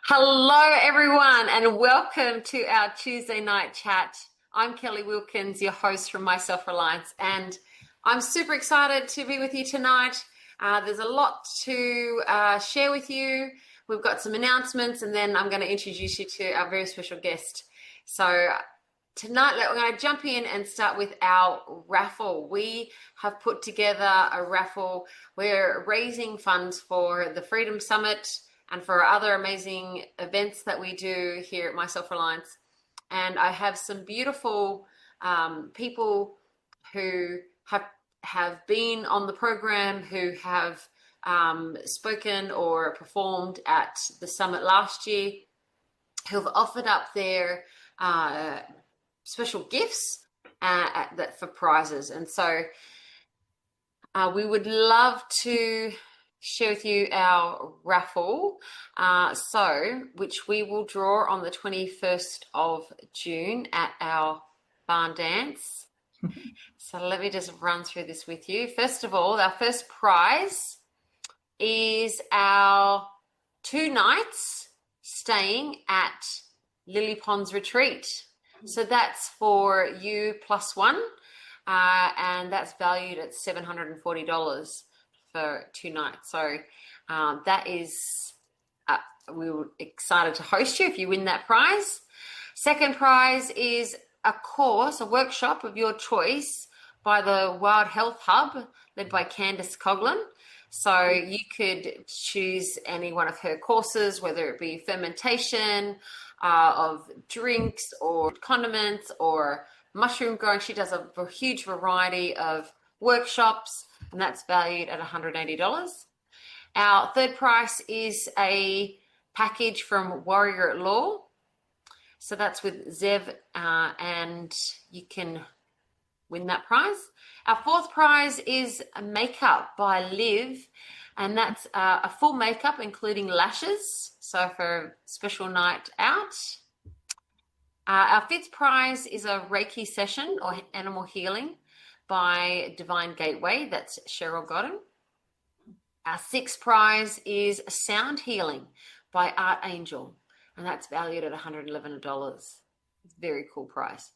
Hello, everyone, and welcome to our Tuesday night chat. I'm Kelly Wilkins, your host from Reliance, and I'm super excited to be with you tonight. There's a lot to share with you. We've got some announcements, and then I'm going to introduce you to our very special guest. So tonight, we're going to jump in and start with our raffle. We have put together a raffle. We're raising funds for the Freedom Summit and for other amazing events that we do here at Reliance. And I have some beautiful people who have been on the program, who have spoken or performed at the summit last year, who've offered up their special gifts for prizes. And so we would love to share with you our raffle, which we will draw on the 21st of June at our barn dance. So let me just run through this with you. First of all, our first prize is our 2 nights staying at Lily Pond's Retreat. So that's for you plus one, and that's valued at $740 for 2 nights. So that is, we were excited to host you if you win that prize. Second prize is a course, a workshop of your choice by the Wild Health Hub, led by Candice Coughlin. So you could choose any one of her courses, whether it be fermentation of drinks or condiments or mushroom growing. She does a huge variety of workshops, and that's valued at $180. Our third prize is a package from Warrior at Law. So that's with Zev, and you can win that prize. Our fourth prize is a makeup by Liv, and that's a full makeup including lashes, so for a special night out. Our fifth prize is a Reiki session or animal healing by Divine Gateway. That's Cheryl Godden. Our sixth prize is sound healing by Art Angel, and that's valued at $111. It's a very cool prize.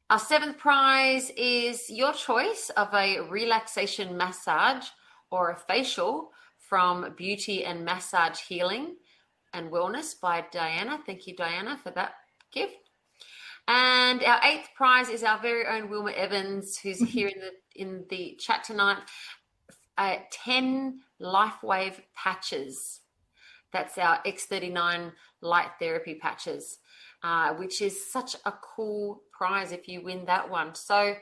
Our seventh prize is your choice of a relaxation massage or a facial from Beauty and Massage Healing and Wellness by Diana. Thank you, Diana, for that gift. And our eighth prize is our very own Wilma Evans, who's here in the chat tonight. 10 LifeWave patches. That's our X39 light therapy patches, which is such a cool prize if you win that one. So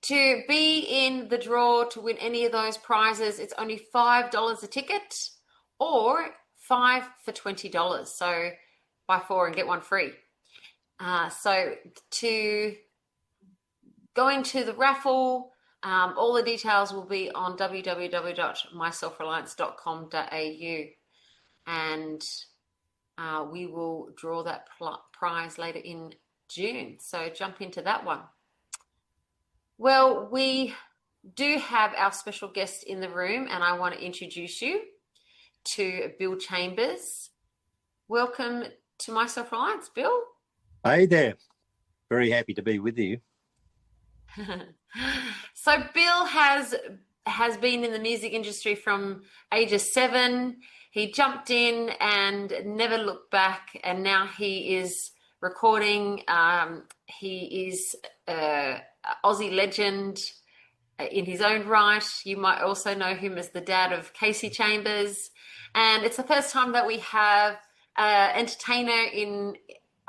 to be in the draw to win any of those prizes, it's only $5 a ticket or 5 for $20. So buy 4 and get 1 free. So to go into the raffle, all the details will be on www.myselfreliance.com.au, and we will draw that prize later in June. So jump into that one. Well, we do have our special guest in the room, and I want to introduce you to Bill Chambers. Welcome to Reliance, Bill. Hey there. Very happy to be with you. So Bill has been in the music industry from ages 7. He jumped in and never looked back, and now he is recording. He is an Aussie legend in his own right. You might also know him as the dad of Kasey Chambers, and it's the first time that we have an entertainer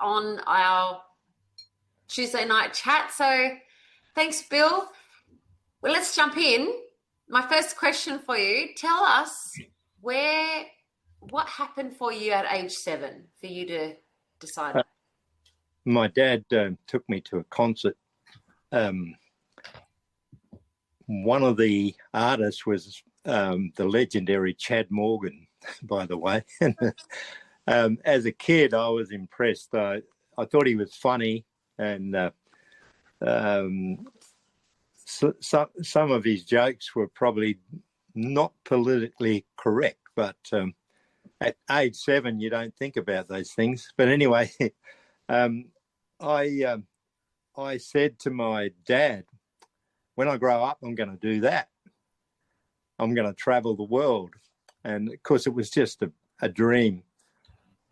on our Tuesday night chat. So thanks, Bill. Well, let's jump in. My first question for you, tell us what happened for you at age 7 for you to decide? My dad took me to a concert. One of the artists was the legendary Chad Morgan, by the way. As a kid, I was impressed. I thought he was funny, and some of his jokes were probably not politically correct, but at age 7, you don't think about those things. But anyway, um, I I said to my dad, when I grow up, I'm going to do that. I'm going to travel the world. And of course, it was just a dream.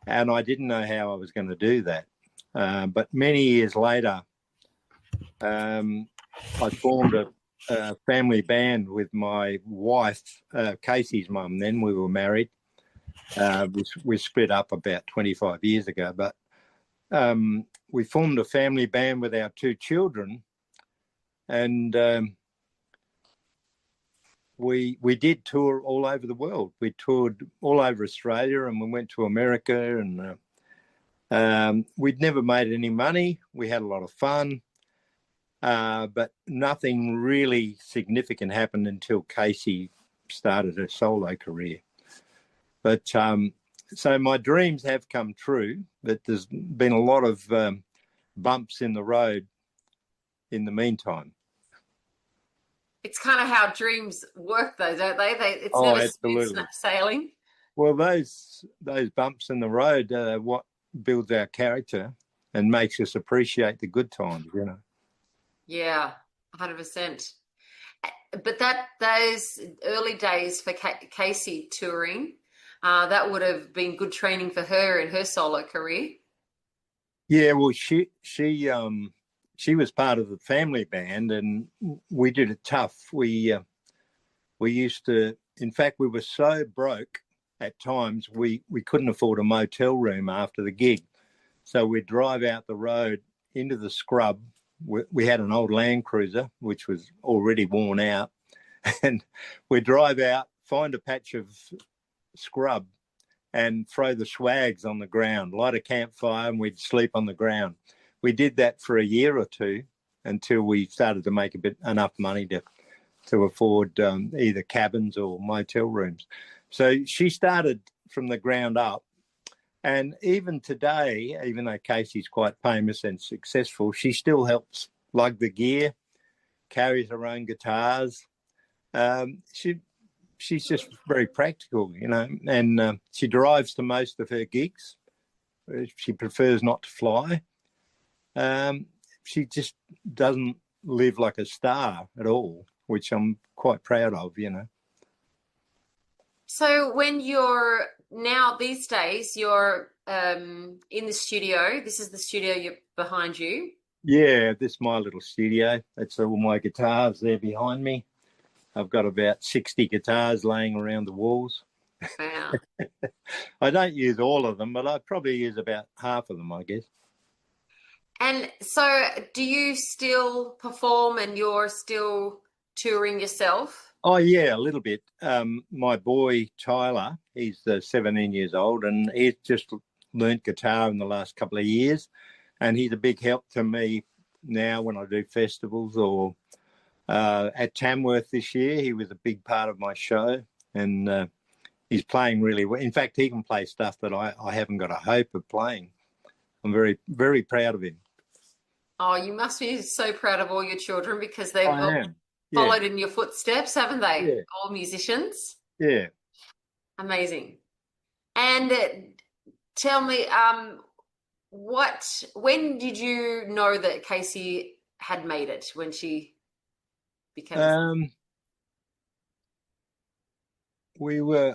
And I didn't know how I was going to do that. But many years later, I formed a family band with my wife, Kasey's mum. Then we were married. We split up about 25 years ago, but we formed a family band with our 2 children, and we did tour all over the world. We toured all over Australia, and we went to America, and we'd never made any money. We had a lot of fun, but nothing really significant happened until Kasey started her solo career. But so my dreams have come true, but there's been a lot of bumps in the road in the meantime. It's kind of how dreams work, though, don't they? It's Oh, never absolutely. smooth sailing. Well, those bumps in the road are what builds our character and makes us appreciate the good times, you know. Yeah, 100%. But those early days for Kasey touring, that would have been good training for her in her solo career. Yeah, well, she was part of the family band, and we did it tough. We used to, in fact, we were so broke at times we couldn't afford a motel room after the gig, so we'd drive out the road into the scrub. We had an old Land Cruiser which was already worn out, and we'd drive out, find a patch of scrub, and throw the swags on the ground, light a campfire, and we'd sleep on the ground. We did that for a year or two until we started to make enough money to afford either cabins or motel rooms. So she started from the ground up. And even today, even though Kasey's quite famous and successful, she still helps lug the gear, carries her own guitars. She's just very practical, you know, and she drives to most of her gigs. She prefers not to fly. She just doesn't live like a star at all, which I'm quite proud of, you know. So when you're now these days, you're in the studio. This is the studio behind you. Yeah, this is my little studio. That's all my guitars there behind me. I've got about 60 guitars laying around the walls. Wow. I don't use all of them, but I probably use about half of them, I guess. And so do you still perform and you're still touring yourself? Oh, yeah, a little bit. My boy, Tyler, he's 17 years old, and he's just learnt guitar in the last couple of years, and he's a big help to me now when I do festivals or at Tamworth this year. He was a big part of my show, and he's playing really well. In fact, he can play stuff that I haven't got a hope of playing. I'm very, very proud of him. Oh, you must be so proud of all your children because they've I am. followed in your footsteps, haven't they? Yeah. All musicians. Yeah. Amazing. And tell me, when did you know that Kasey had made it when she became? One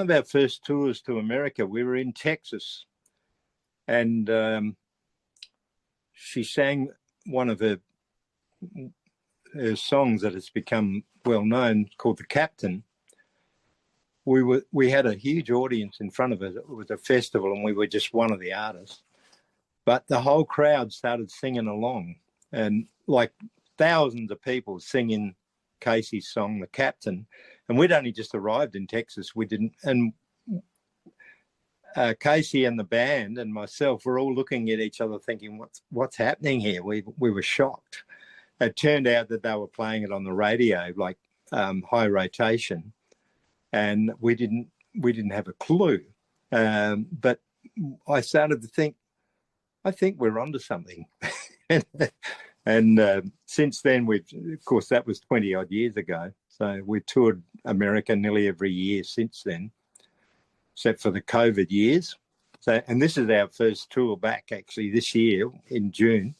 of our first tours to America, we were in Texas, and she sang one of her songs that has become well known, called "The Captain." We had a huge audience in front of us. It was a festival, and we were just one of the artists. But the whole crowd started singing along, and like thousands of people singing Kasey's song, "The Captain." And we'd only just arrived in Texas. We didn't, and Kasey and the band and myself were all looking at each other, thinking, "What's happening here?" We were shocked. It turned out that they were playing it on the radio, like high rotation, and we didn't have a clue. But I started to think, I think we're onto something. And since then, of course, that was 20 odd years ago. So we've toured America nearly every year since then. except for the COVID years. So, and this is our first tour back actually this year in June.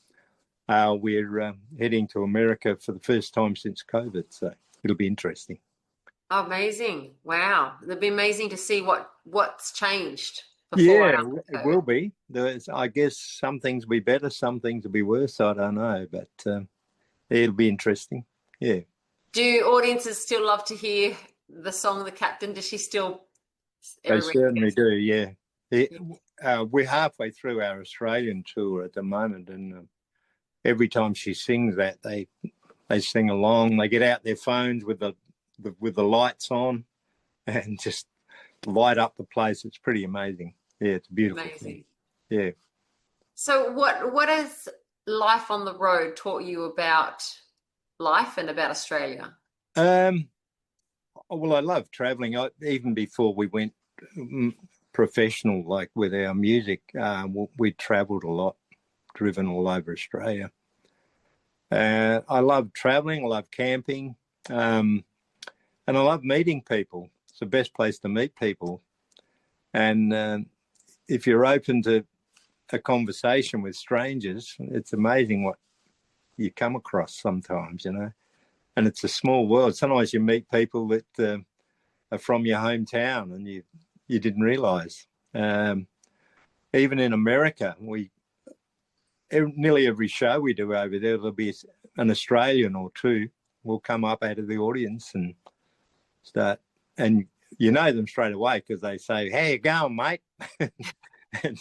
We're heading to America for the first time since COVID, so it'll be interesting. Amazing. Wow. It'll be amazing to see what's changed before Yeah, and it after will COVID. be. I guess some things will be better, some things will be worse. I don't know, but it'll be interesting. Yeah. Do audiences still love to hear the song The Captain? Does she still They every week? certainly do, yeah. Yeah. We're halfway through our Australian tour at the moment, and every time she sings that, they sing along. They get out their phones with the lights on and just light up the place. It's pretty amazing. Yeah, it's a beautiful thing. Amazing. Yeah. So what has life on the road taught you about life and about Australia? Well, I love traveling. Even before we went professional, like with our music, we traveled a lot, driven all over Australia. I love traveling. I love camping, and I love meeting people. It's the best place to meet people. And if you're open to a conversation with strangers, it's amazing what you come across sometimes, you know. And it's a small world. Sometimes you meet people that are from your hometown and you didn't realise. Even in America, nearly every show we do over there, there'll be an Australian or two will come up out of the audience and start, and you know them straight away because they say, "How you going, mate?" And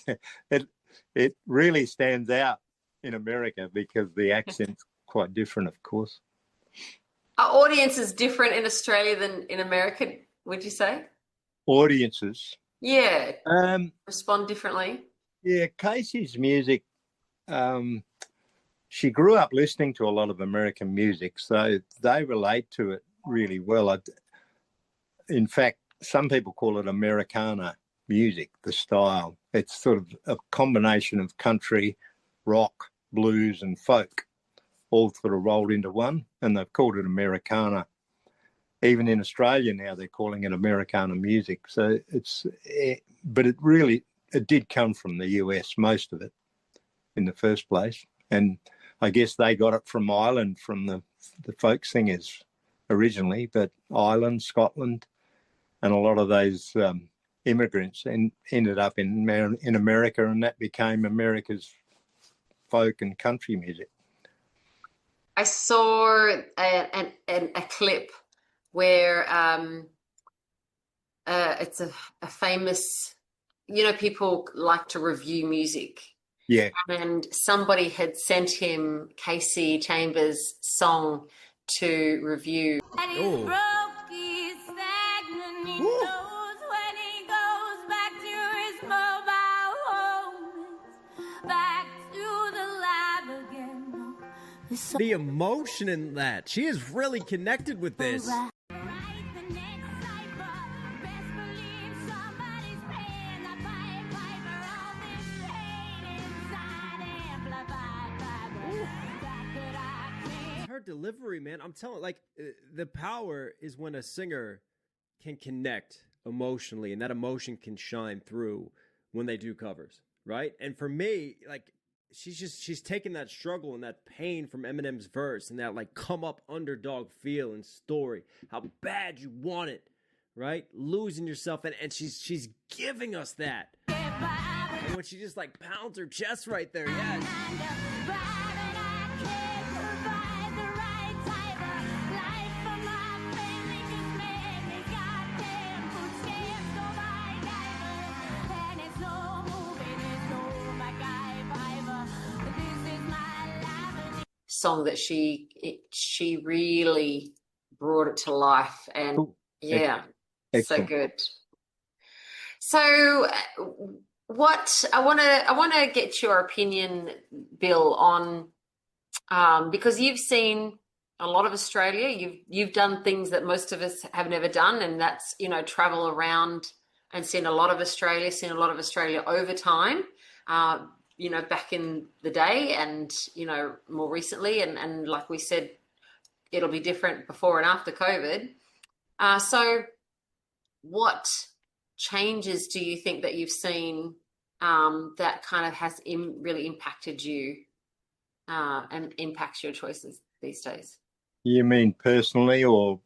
it really stands out in America because the accent's quite different, of course. Are audiences different in Australia than in America, would you say? Audiences. Yeah, Um, respond differently. yeah, Kasey's music, she grew up listening to a lot of American music, so they relate to it really well. In fact, some people call it Americana music, the style. It's sort of a combination of country, rock, blues, and folk, all sort of rolled into one, and they've called it Americana. Even in Australia now, they're calling it Americana music. So but it did come from the US, most of it, in the first place. And I guess they got it from Ireland, from the folk singers originally, but Ireland, Scotland, and a lot of those immigrants ended up in America, and that became America's folk and country music. I saw a clip where it's a famous, people like to review music. Yeah. And somebody had sent him Kasey Chambers' song to review. Oh. The emotion in that. She is really connected with this. Her delivery, man, I'm telling, like, the power is when a singer can connect emotionally, and that emotion can shine through when they do covers, right? And for me, like, she's taking that struggle and that pain from Eminem's verse and that, like, come up underdog feel and story, how bad you want it, right? Losing yourself, and she's giving us that. And when she just, like, pounds her chest right there, yes. Song that she really brought it to life, and yeah, Excellent. so good. So what I want to get your opinion, Bill, on because you've seen a lot of Australia. You've done things that most of us have never done, and that's travel around and seen a lot of Australia over time. Back in the day and, more recently. And like we said, it'll be different before and after COVID. So what changes do you think that you've seen that kind of has really impacted you and impacts your choices these days? You mean personally, or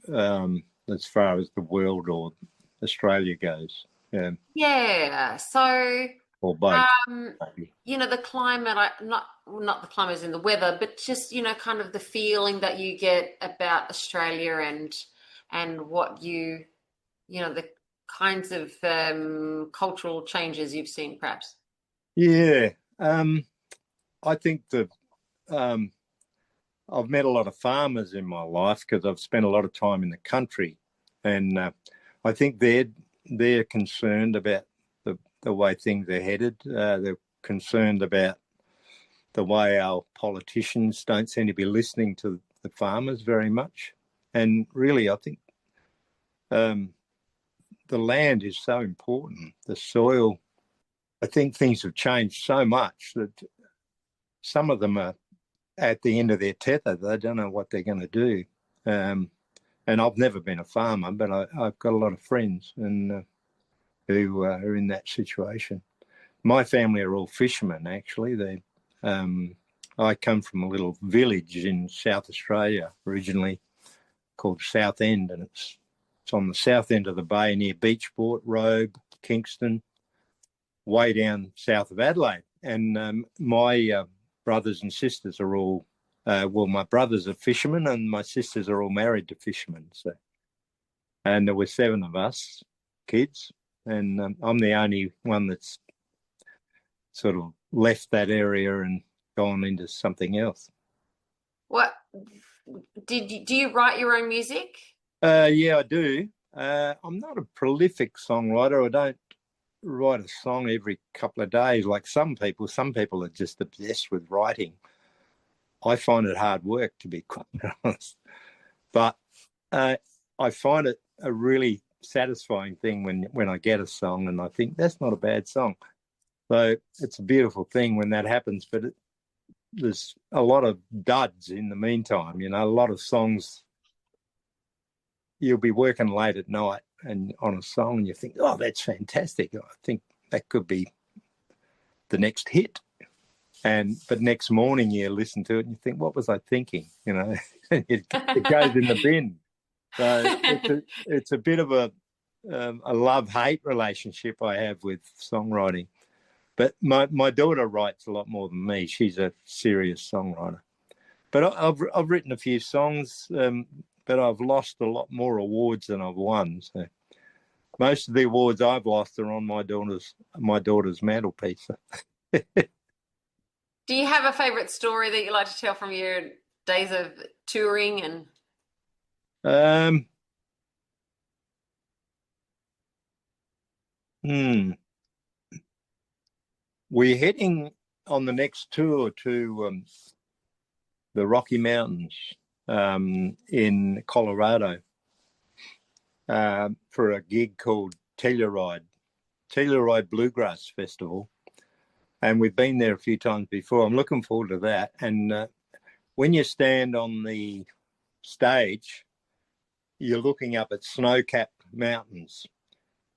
as far as the world or Australia goes? Yeah, Yeah. So, or both, maybe. the climate, not the climate as in the weather, but just, kind of the feeling that you get about Australia and what the kinds of cultural changes you've seen, perhaps. Yeah, I think that um, I've met a lot of farmers in my life because I've spent a lot of time in the country, and I think they're concerned about the way things are headed. They're concerned about the way our politicians don't seem to be listening to the farmers very much, and really, I think the land is so important. The soil. I think things have changed so much that some of them are at the end of their tether. They don't know what they're going to do. And I've never been a farmer, but I've got a lot of friends who are in that situation. My family are all fishermen, actually. I come from a little village in South Australia originally called Southend, and it's on the south end of the bay near Beachport, Robe, Kingston, way down south of Adelaide. And my brothers and sisters are all, my brothers are fishermen and my sisters are all married to fishermen. And there were 7 of us kids, and I'm the only one that's sort of left that area and gone into something else. What do you write your own music? Yeah, I do. I'm not a prolific songwriter. I don't write a song every couple of days like some people. Some people are just obsessed with writing. I find it hard work, to be quite honest. But I find it a really satisfying thing when I get a song and I think that's not a bad song. So it's a beautiful thing when that happens, but there's a lot of duds in the meantime. A lot of songs, you'll be working late at night and on a song and you think, oh, that's fantastic. I think that could be the next hit. But next morning you listen to it and you think, what was I thinking? It goes in the bin. So it's a bit of a love-hate relationship I have with songwriting. But my daughter writes a lot more than me. She's a serious songwriter. But I've written a few songs, but I've lost a lot more awards than I've won. So most of the awards I've lost are on my daughter's mantelpiece. Do you have a favorite story that you like to tell from your days of touring and? We're heading on the next tour to the Rocky Mountains in Colorado for a gig called Telluride Bluegrass Festival. And we've been there a few times before. I'm looking forward to that. And when you stand on the stage, you're looking up at snow-capped mountains.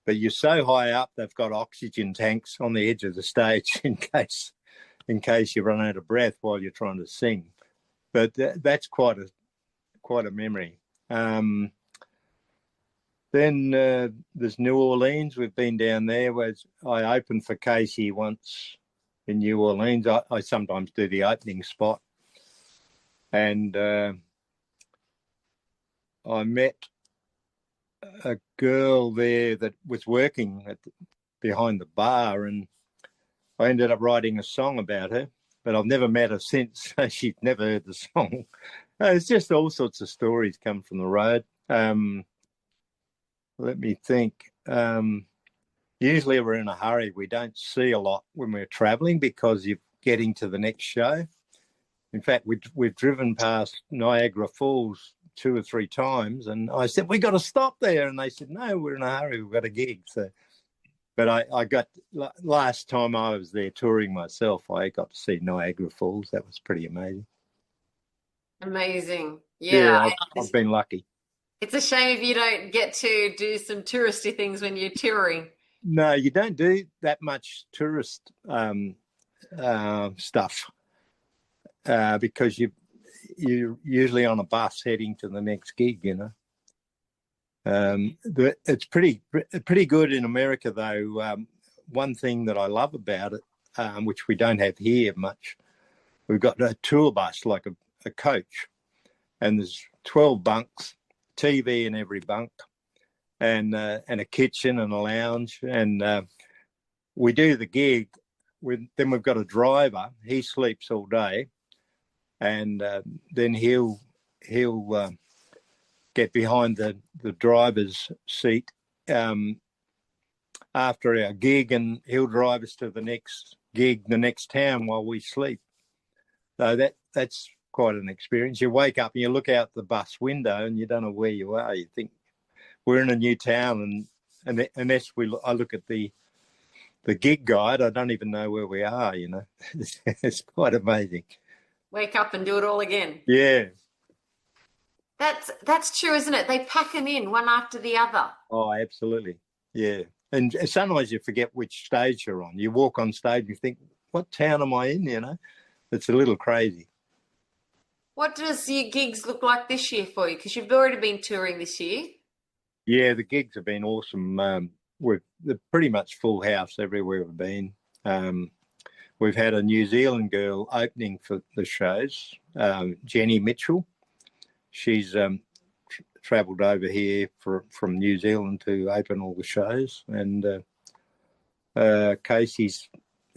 But you're so high up, they've got oxygen tanks on the edge of the stage in case you run out of breath while you're trying to sing. But that's quite a memory. Then there's New Orleans. We've been down there. Where I opened for Kasey once in New Orleans. I sometimes do the opening spot. And I met a girl there that was working behind the bar, and I ended up writing a song about her, but I've never met her since. So she'd never heard the song. It's just all sorts of stories come from the road. Let me think. Usually we're in a hurry. We don't see a lot when we're traveling because you're getting to the next show. In fact, we've driven past Niagara Falls 2 or 3 times, and I said, we got to stop there. And they said, no, we're in a hurry. We've got a gig. But I got, last time I was there touring myself, I got to see Niagara Falls. That was pretty amazing. Amazing. Yeah. I've been lucky. It's a shame if you don't get to do some touristy things when you're touring. No, you don't do that much tourist stuff because you're usually on a bus heading to the next gig, you know. It's pretty good in America, though. One thing that I love about it, which we don't have here much, we've got a tour bus, like a coach, and there's 12 bunks, TV in every bunk, and a kitchen and a lounge, and we do the gig. Then we've got a driver. He sleeps all day, and then he'll get behind the driver's seat after our gig, and he'll drive us to the next gig, the next town, while we sleep. So that's quite an experience. You wake up and you look out the bus window and you don't know where you are. You think we're in a new town, and unless I look at the gig guide, I don't even know where we are, you know. It's quite amazing. Wake up and do it all again. Yeah. That's true, isn't it? They pack them in one after the other. Oh, absolutely. Yeah. And sometimes you forget which stage you're on. You walk on stage and you think, what town am I in, you know? It's a little crazy. What does your gigs look like this year for you? Because you've already been touring this year. Yeah, the gigs have been awesome. They're pretty much full house everywhere we've been. We've had a New Zealand girl opening for the shows, Jenny Mitchell. She's travelled over here from New Zealand to open all the shows, and Kasey's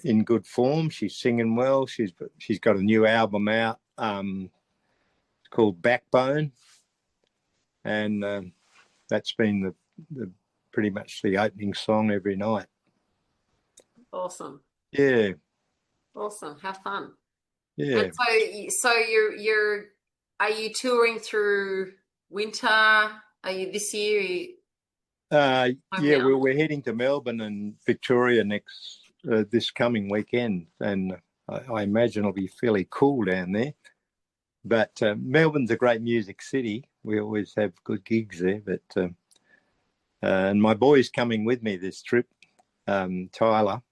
in good form. She's singing well. She's got a new album out. It's called Backbone, and that's been the pretty much the opening song every night. Awesome. Yeah. Awesome. Have fun. Yeah. And so you're are you touring through winter? Are you this year? We're heading to Melbourne and Victoria this coming weekend, and I imagine it'll be fairly cool down there. But Melbourne's a great music city. We always have good gigs there. But and my boy's coming with me this trip, Tyler,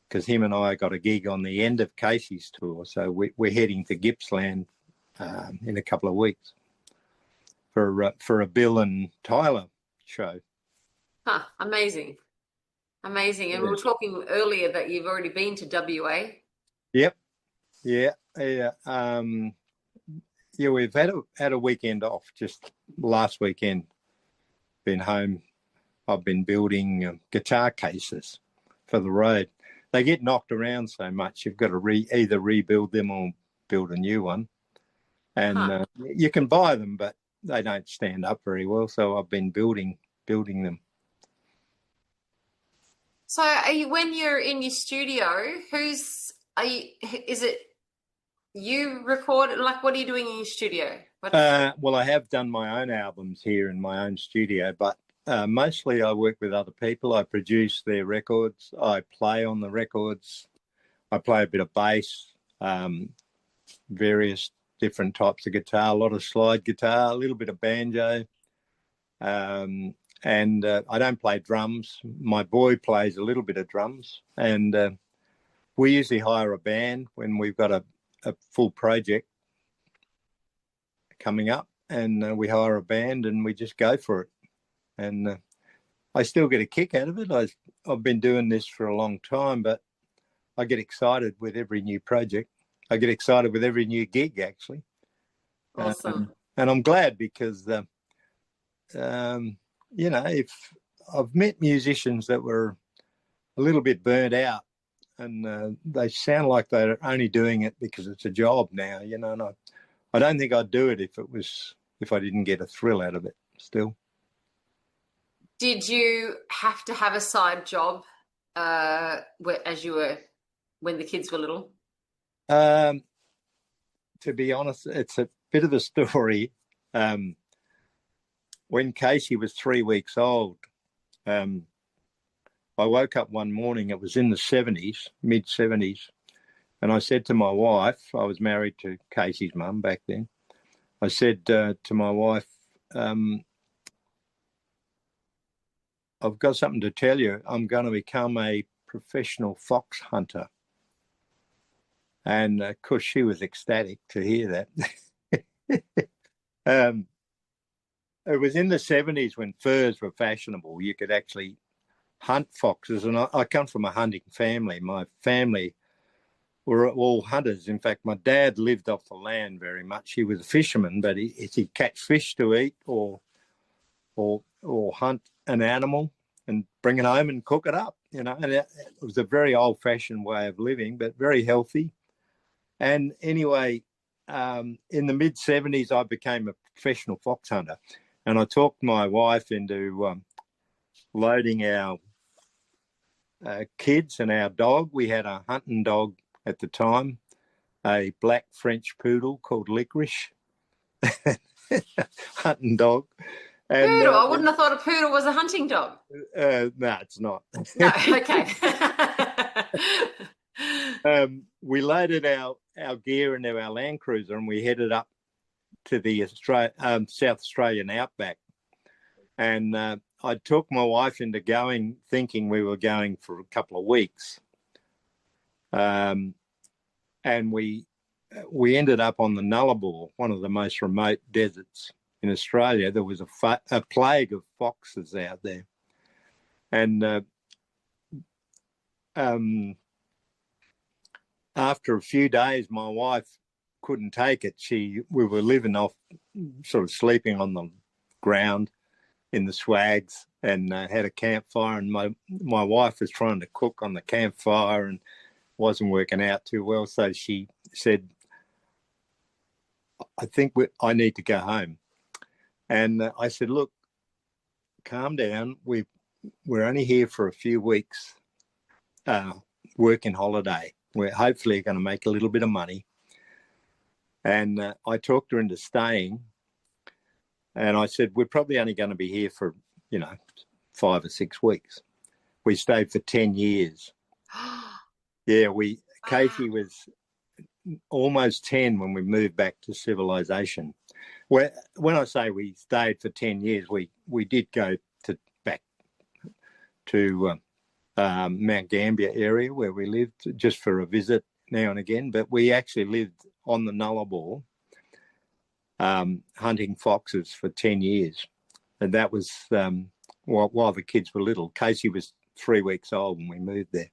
because him and I got a gig on the end of Kasey's tour. So we're heading to Gippsland in a couple of weeks for a Bill and Tyler show. Huh, amazing. Amazing. And we were talking earlier that you've already been to WA. Yep. Yeah. We've had a weekend off just last weekend. Been home. I've been building guitar cases for the road. They get knocked around so much, you've got to either rebuild them or build a new one. And you can buy them, but they don't stand up very well. So I've been building them. So when you're in your studio, is it you record? Like, what are you doing in your studio? Well, I have done my own albums here in my own studio, but mostly I work with other people. I produce their records. I play on the records. I play a bit of bass, various different types of guitar, a lot of slide guitar, a little bit of banjo. And I don't play drums. My boy plays a little bit of drums. And we usually hire a band when we've got a full project coming up, and we hire a band and we just go for it. And I still get a kick out of it. I've been doing this for a long time, but I get excited with every new project. I get excited with every new gig, actually. Awesome. And I'm glad because, if I've met musicians that were a little bit burnt out, and they sound like they're only doing it because it's a job now, and I don't think I'd do it if I didn't get a thrill out of it still. Did you have to have a side job when the kids were little? To be honest, it's a bit of a story. When Kasey was 3 weeks old, I woke up one morning, it was in the 70s, mid-70s, and I said to my wife, I was married to Kasey's mum back then, I said to my wife, I've got something to tell you. I'm going to become a professional fox hunter. And of course, she was ecstatic to hear that. It was in the 70s when furs were fashionable. You could actually hunt foxes. And I come from a hunting family. My family were all hunters. In fact, my dad lived off the land very much. He was a fisherman, but he'd catch fish to eat or hunt an animal and bring it home and cook it up, you know. And it was a very old-fashioned way of living, but very healthy. And anyway, in the mid-70s, I became a professional fox hunter. And I talked my wife into loading our kids and our dog. We had a hunting dog at the time, a black French poodle called Licorice, hunting dog. And, poodle? I wouldn't have thought a poodle was a hunting dog. No, it's not. No, okay. We loaded our gear into our Land Cruiser and we headed up to the South Australian outback. And I took my wife into going, thinking we were going for a couple of weeks. And we ended up on the Nullarbor, one of the most remote deserts in Australia. There was a plague of foxes out there. And after a few days, my wife couldn't take it. We were living off, sort of sleeping on the ground in the swags, and had a campfire. And my wife was trying to cook on the campfire and wasn't working out too well. So she said, I think I need to go home. And I said, look, calm down. We're only here for a few weeks, working holiday. We're hopefully going to make a little bit of money. And I talked her into staying. And I said, we're probably only going to be here for, 5 or 6 weeks. We stayed for 10 years. Yeah, Kasey was almost 10 when we moved back to civilization. When I say we stayed for 10 years, we did go back to Mount Gambier area where we lived just for a visit now and again, but we actually lived on the Nullarbor hunting foxes for 10 years. And that was while the kids were little. Kasey was 3 weeks old when we moved there.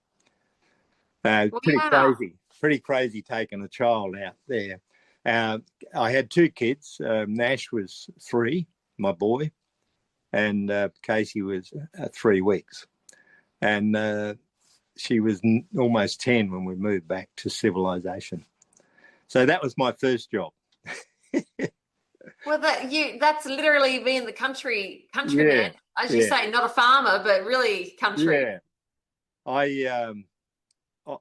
Pretty crazy taking a child out there. I had 2 kids. Nash was 3, my boy, and Kasey was 3 weeks. And she was almost 10 when we moved back to civilization. So that was my first job. Well, that's literally being the country man. As you say, not a farmer, but really country. Yeah.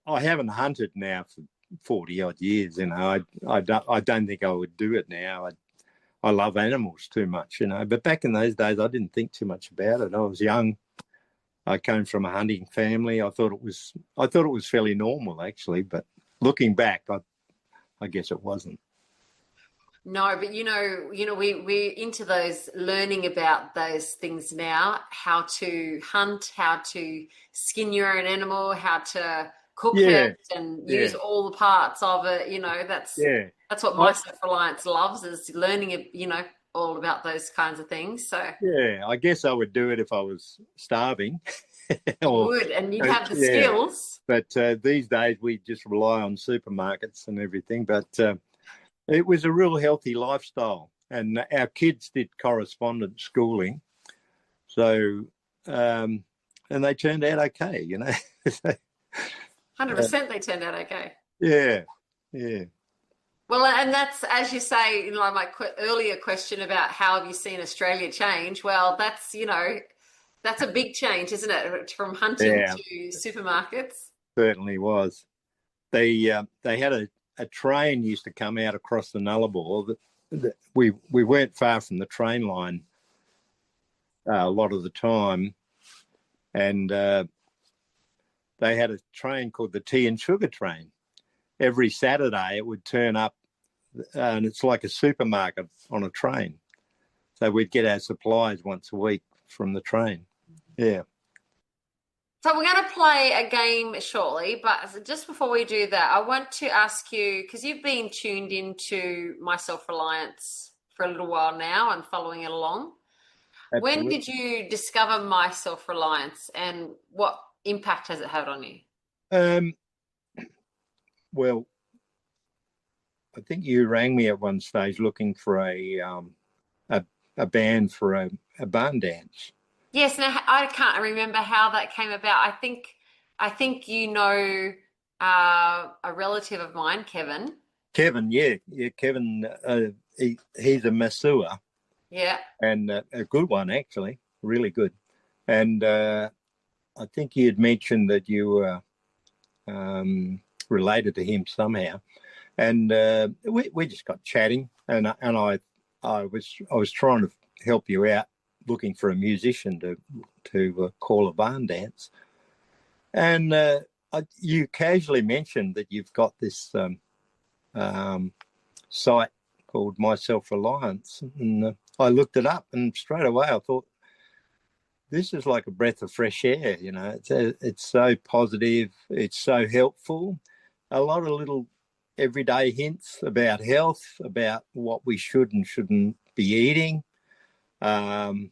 I haven't hunted now for 40 odd years, I don't think I would do it now. I love animals too much, but back in those days I didn't think too much about it. I was young. I came from a hunting family. I thought it was fairly normal actually, but looking back I guess it wasn't. No, but we're into those, learning about those things now, how to hunt, how to skin your own animal, how to cook it and use all the parts of it. That's what my self-reliance loves, is learning, all about those kinds of things. So yeah, I guess I would do it if I was starving. You would, and you'd have the skills. But these days we just rely on supermarkets and everything. But it was a real healthy lifestyle, and our kids did correspondence schooling, so and they turned out okay, 100% they turned out okay. Yeah. Well, and that's, as you say, my earlier question about how have you seen Australia change? Well, that's a big change, isn't it, from hunting to supermarkets? Certainly was. They had a train used to come out across the Nullarbor. We weren't far from the train line a lot of the time, and they had a train called the Tea and Sugar train. Every Saturday it would turn up, and it's like a supermarket on a train. So we'd get our supplies once a week from the train. Yeah. So we're going to play a game shortly, but just before we do that, I want to ask you, because you've been tuned into my self-reliance for a little while now and following it along. When Absolutely. did you discover my self-reliance and what impact has it had on you? Um, well, I think you rang me at one stage looking for a, a band for a barn dance. Yes, now I can't remember how that came about. I think you know a relative of mine, Kevin. Kevin, yeah, Kevin. He's a masseur Yeah. and a good one actually, really good. And I think you had mentioned that you were related to him somehow, and we just got chatting, and I was trying to help you out, looking for a musician to call a barn dance, and you casually mentioned that you've got this site called My Self Reliance, and I looked it up, and straight away I thought, this is like a breath of fresh air. It's so positive, it's so helpful. A lot of little everyday hints about health, about what we should and shouldn't be eating, and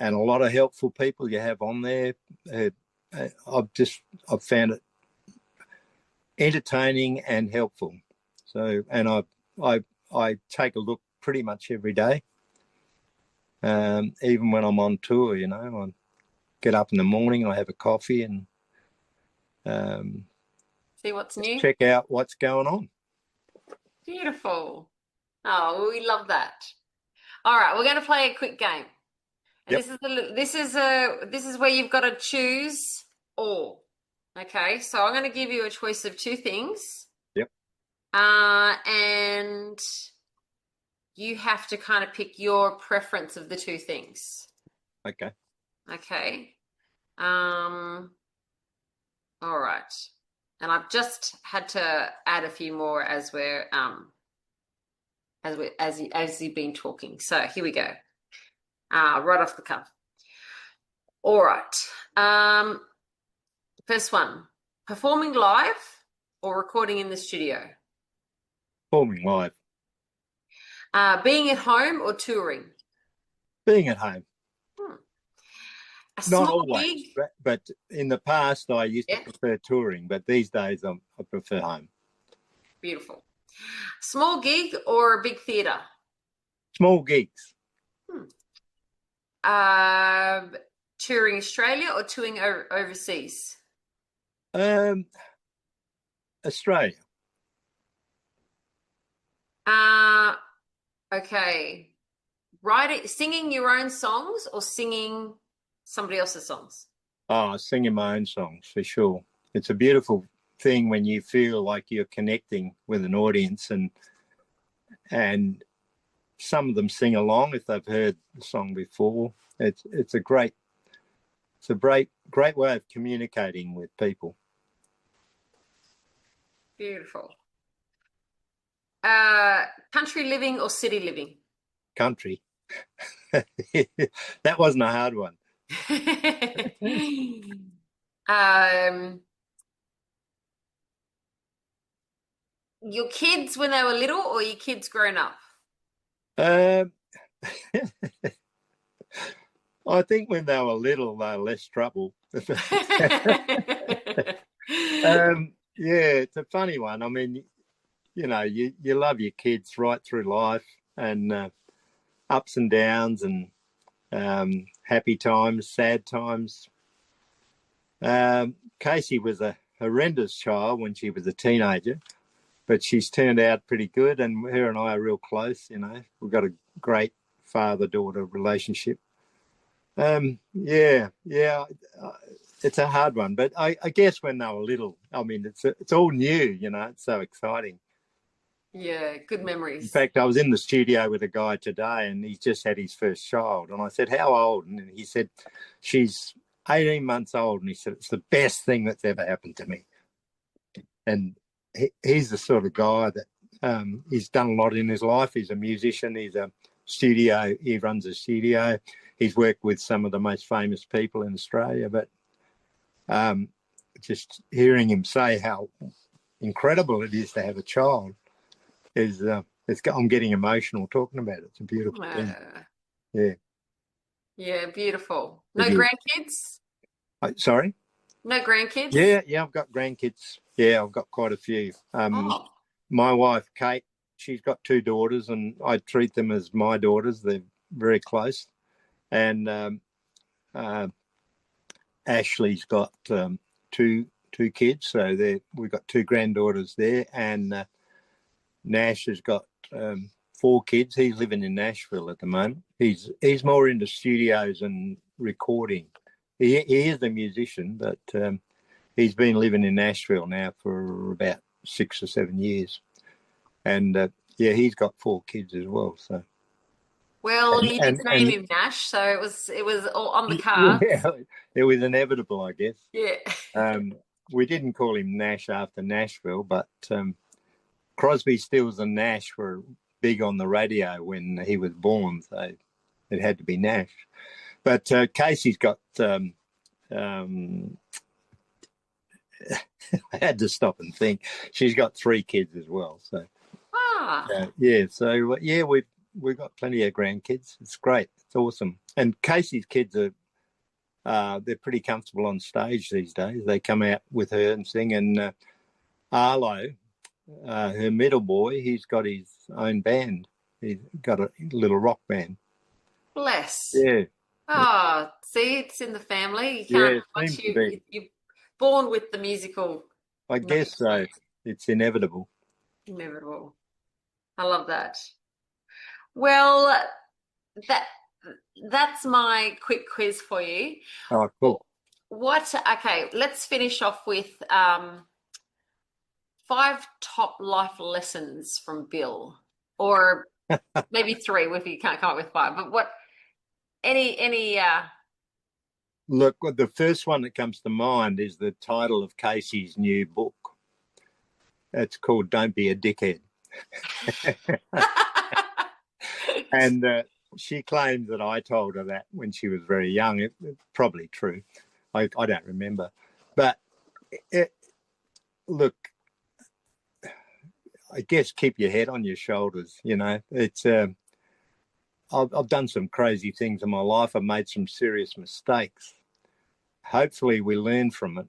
a lot of helpful people you have on there. I've found it entertaining and helpful. So, and I take a look pretty much every day, even when I'm on tour. I get up in the morning, I have a coffee, and See what's just new? check out what's going on. Beautiful. Oh, we love that. All right, we're going to play a quick game. And Yep. this is where you've got to choose all. Okay, so I'm going to give you a choice of two things. Yep. And you have to kind of pick your preference of the two things. Okay. Okay. All right. And I've just had to add a few more as you've been talking. So here we go. Right off the cuff. All right. First one, performing live or recording in the studio? Performing live. Being at home or touring? Being at home. A Not small always, gig? but in the past I used to Yeah, prefer touring, but these days I prefer home. beautiful. Small gig or a big theatre? Small gigs. Touring Australia or touring overseas? Um, Australia. Uh, okay. Singing your own songs or singing somebody else's songs? Oh, singing my own songs for sure. It's a beautiful thing when you feel like you're connecting with an audience, and some of them sing along if they've heard the song before. It's a great way of communicating with people. Beautiful. Country living or city living? Country. That wasn't a hard one. Your kids when they were little or your kids grown up? Um, I think when they were little, they were less trouble. Yeah, it's a funny one. I mean, you love your kids right through life, and ups and downs, and happy times, sad times. Kasey was a horrendous child when she was a teenager, but she's turned out pretty good, and her and I are real close. We've got a great father-daughter relationship. Yeah, it's a hard one, but I guess when they were little, I mean, it's all new. It's so exciting. Yeah, good In memories. fact, I was in the studio with a guy today, and he's just had his first child, and I said, "How old?" And he said, "She's 18 months old," and he said, "It's the best thing that's ever happened to me." And he's the sort of guy that he's done a lot in his life. He's a musician. He runs a studio. he's worked with some of the most famous people in Australia. But just hearing him say how incredible it is to have a child is I'm getting emotional talking about it. It's a beautiful thing. Yeah. Yeah, beautiful. No It is. grandkids? Sorry? No grandkids? Yeah, I've got grandkids. Yeah, I've got quite a few. Oh, My wife, Kate, she's got 2 daughters, and I treat them as my daughters. They're very close. And Ashley's got 2 kids, so we've got 2 granddaughters there. And Nash has got 4 kids. He's living in Nashville at the moment. He's more into studios and recording. He is a musician, but he's been living in Nashville now for about 6 or 7 years. And he's got 4 kids as well. So well, you did name him Nash, so it was all on the cards. Yeah, it was inevitable, I guess. Yeah. We didn't call him Nash after Nashville, but Crosby, Stills and Nash were big on the radio when he was born, so it had to be Nash. But Kasey's got I had to stop and think. She's got 3 kids as well. So we've got plenty of grandkids. It's great. It's awesome. And Kasey's kids are they're pretty comfortable on stage these days. They come out with her and sing. And Arlo, her middle boy, he's got his own band. He's got a little rock band. Bless. Yeah. Oh, see, it's in the family. You can't you're born with the musical. I guess so. It's inevitable. Inevitable. I love that. Well, that's my quick quiz for you. Oh, cool. Okay, let's finish off with 5 top life lessons from Bill, or maybe 3 if you can't come up with 5. But what? Any? Look, the first one that comes to mind is the title of Kasey's new book. It's called "Don't Be a Dickhead," and she claims that I told her that when she was very young. It's probably true. I don't remember, but look, I guess keep your head on your shoulders. You know, it's. I've done some crazy things in my life. I've made some serious mistakes. Hopefully we learn from it.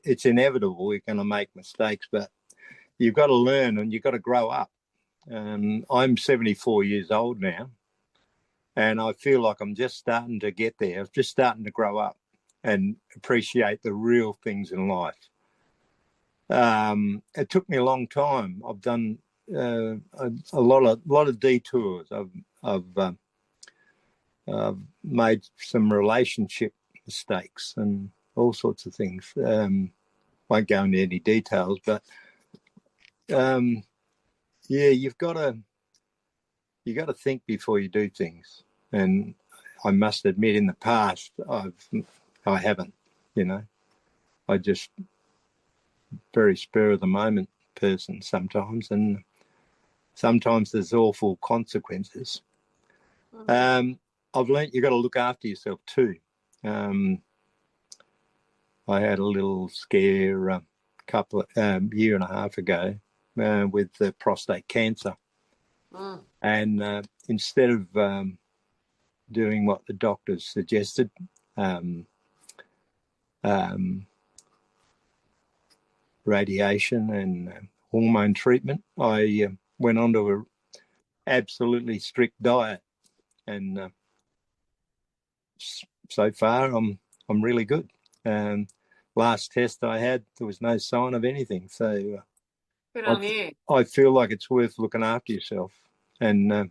It's inevitable. We're going to make mistakes, but you've got to learn and you've got to grow up. I'm 74 years old now, and I feel like I'm just starting to get there. I'm just starting to grow up and appreciate the real things in life. It took me a long time. I've done a lot of detours. I've made some relationship mistakes and all sorts of things. Won't go into any details, but you've got to think before you do things. And I must admit, in the past, I haven't. You know, I just very spur of the moment person sometimes, and sometimes there's awful consequences. I've learnt you've got to look after yourself too. I had a little scare year and a half ago with prostate cancer, and instead of doing what the doctors suggested, radiation and hormone treatment, I went on to a absolutely strict diet, and so far I'm really good. Last test I had, there was no sign of anything. So good on you. I feel like it's worth looking after yourself, and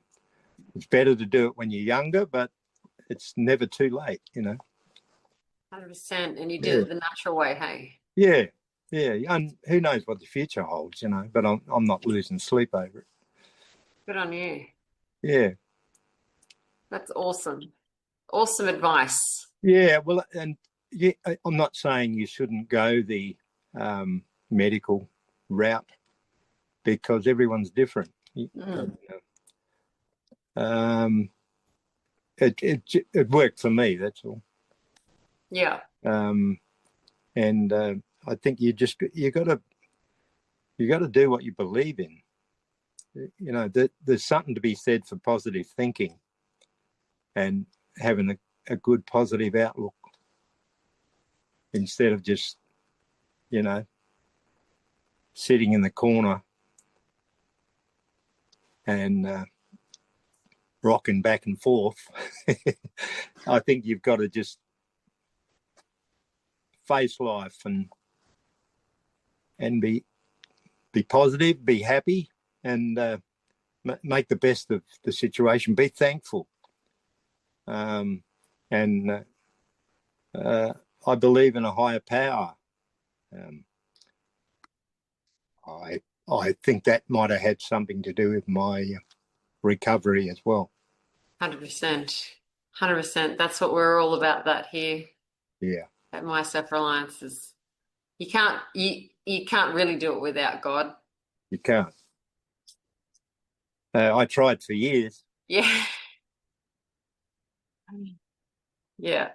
it's better to do it when you're younger, but it's never too late, you know. 100%, and you did it the natural way, hey? Yeah, and who knows what the future holds, you know, but I'm not losing sleep over it. Good on you. Yeah. That's awesome. Awesome advice. Yeah, well, and I'm not saying you shouldn't go the medical route, because everyone's different. it worked for me. That's all. Yeah. And I think you got to do what you believe in. You know, there's something to be said for positive thinking and having a good positive outlook instead of just, you know, sitting in the corner and rocking back and forth. I think you've got to just face life and be positive, be happy, and make the best of the situation. Be thankful, and I believe in a higher power. I think that might have had something to do with my recovery as well. 100%. 100%. That's what we're all about that here Yeah. at My Self-Reliance is you can't really do it without God. You can't. I tried for years. Yeah. Yeah.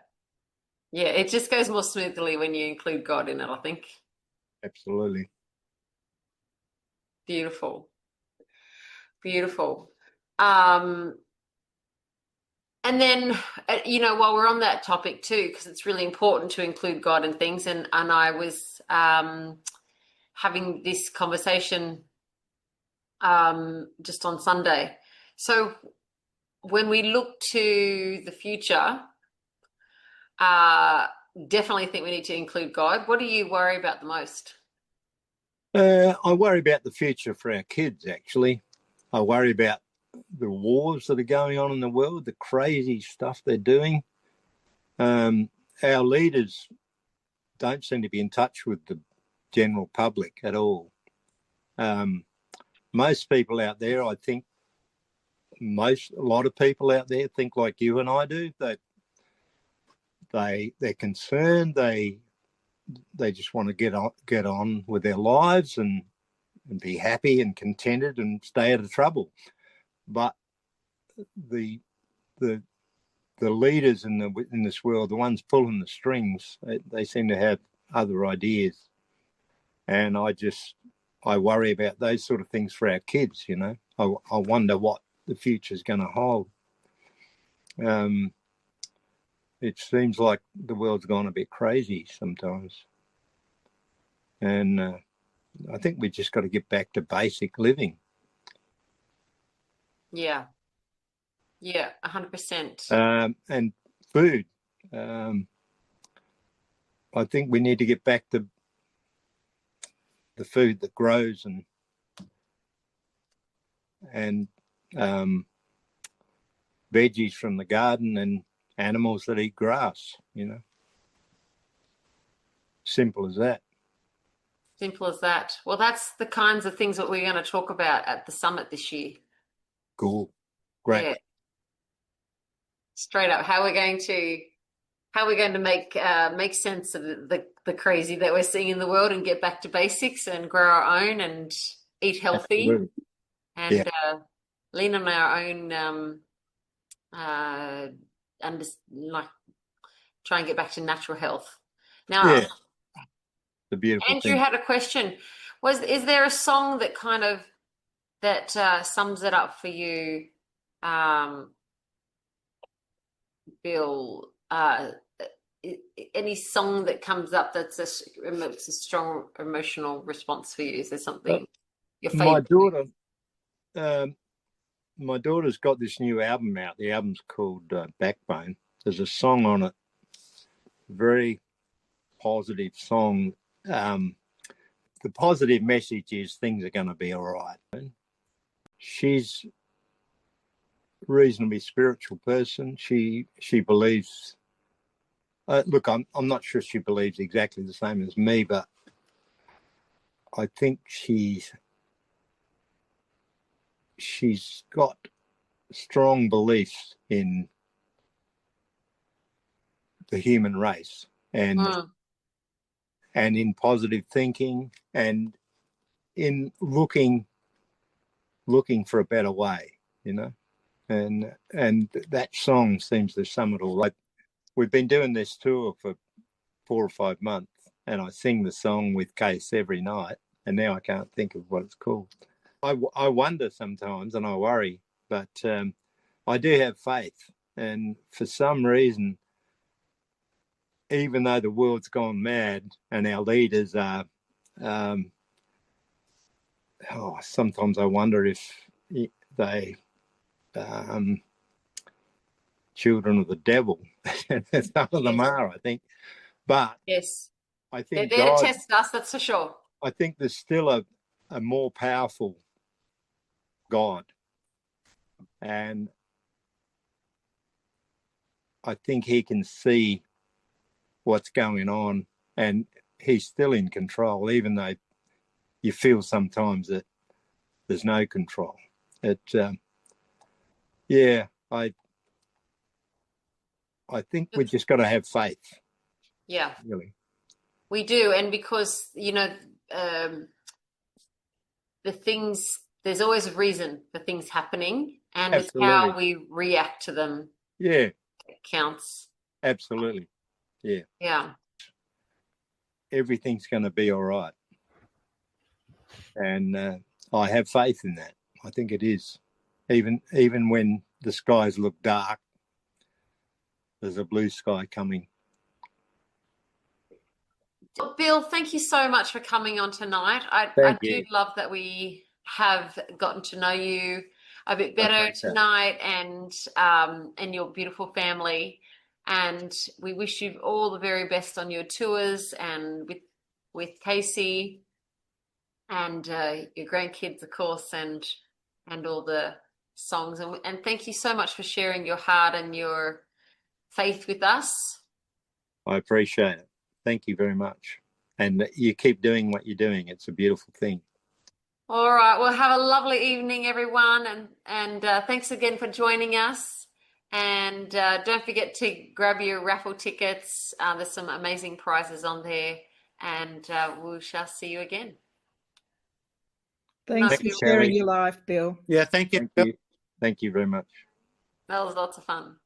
Yeah. It just goes more smoothly when you include God in it, I think. Absolutely. Beautiful. Beautiful. And then, you know, while we're on that topic too, because it's really important to include God in things, and I was having this conversation just on Sunday. So when we look to the future, definitely think we need to include God. What do you worry about the most? I worry about the future for our kids, actually. I worry about the wars that are going on in the world, the crazy stuff they're doing. Our leaders don't seem to be in touch with the general public at all. Most people out there, I think, a lot of people out there think like you and I do. That they're concerned. They just want to get on with their lives and be happy and contented and stay out of trouble. But the leaders in this world, the ones pulling the strings, they seem to have other ideas, and I worry about those sort of things for our kids. You know, I wonder what the future is going to hold. It seems like the world's gone a bit crazy sometimes, and I think we just got to get back to basic living. Yeah. Yeah, 100%. And food. I think we need to get back to the food that grows and veggies from the garden and animals that eat grass, you know. Simple as that. Simple as that. Well, that's the kinds of things that we're going to talk about at the summit this year. Cool. Great. Yeah. Straight up, how we're going to make sense of the crazy that we're seeing in the world and get back to basics and grow our own and eat healthy. Absolutely. And lean on our own and like try and get back to natural health. Now, the beautiful Andrew thing. had a question. Is there a song that kind of sums it up for you, Bill? Any song that comes up that's a strong emotional response for you? Is there something your favorite? My daughter's got this new album out. The album's called Backbone. There's a song on it, very positive song. The positive message is things are going to be all right. She's a reasonably spiritual person. She believes. Look, I'm not sure she believes exactly the same as me, but I think she's got strong beliefs in the human race and in positive thinking and in looking for a better way, you know. and that song seems to sum it all. Like, we've been doing this tour for 4 or 5 months, and I sing the song with Case every night, and now I can't think of what it's called. I wonder sometimes, and I worry, but I do have faith, and for some reason, even though the world's gone mad and our leaders are, sometimes I wonder if they children of the devil. Some of them are, I think. But Yes, I they're think there to God, test us, that's for sure. I think there's still a more powerful God. And I think he can see what's going on, and he's still in control, even though you feel sometimes that there's no control. I think we just got to have faith. Yeah, Really. we do. And because, the things, there's always a reason for things happening, and it's Absolutely. how we react to them Yeah, that counts. absolutely. Yeah. Yeah. Everything's going to be all right. And I have faith in that. I think it is. Even when the skies look dark, there's a blue sky coming. Bill, thank you so much for coming on tonight. I Thank do you. love that we have gotten to know you a bit better Okay. tonight, and your beautiful family. And we wish you all the very best on your tours, and with Kasey and your grandkids, of course, and all the songs. And thank you so much for sharing your heart and your faith with us. I appreciate it. Thank you very much. And you keep doing what you're doing. It's a beautiful thing. All right. Well, have a lovely evening, everyone, and thanks again for joining us. And don't forget to grab your raffle tickets. There's some amazing prizes on there, and we shall see you again. Thanks for sharing your life, Bill. Yeah, thank you. Thank you. Thank you very much. That was lots of fun.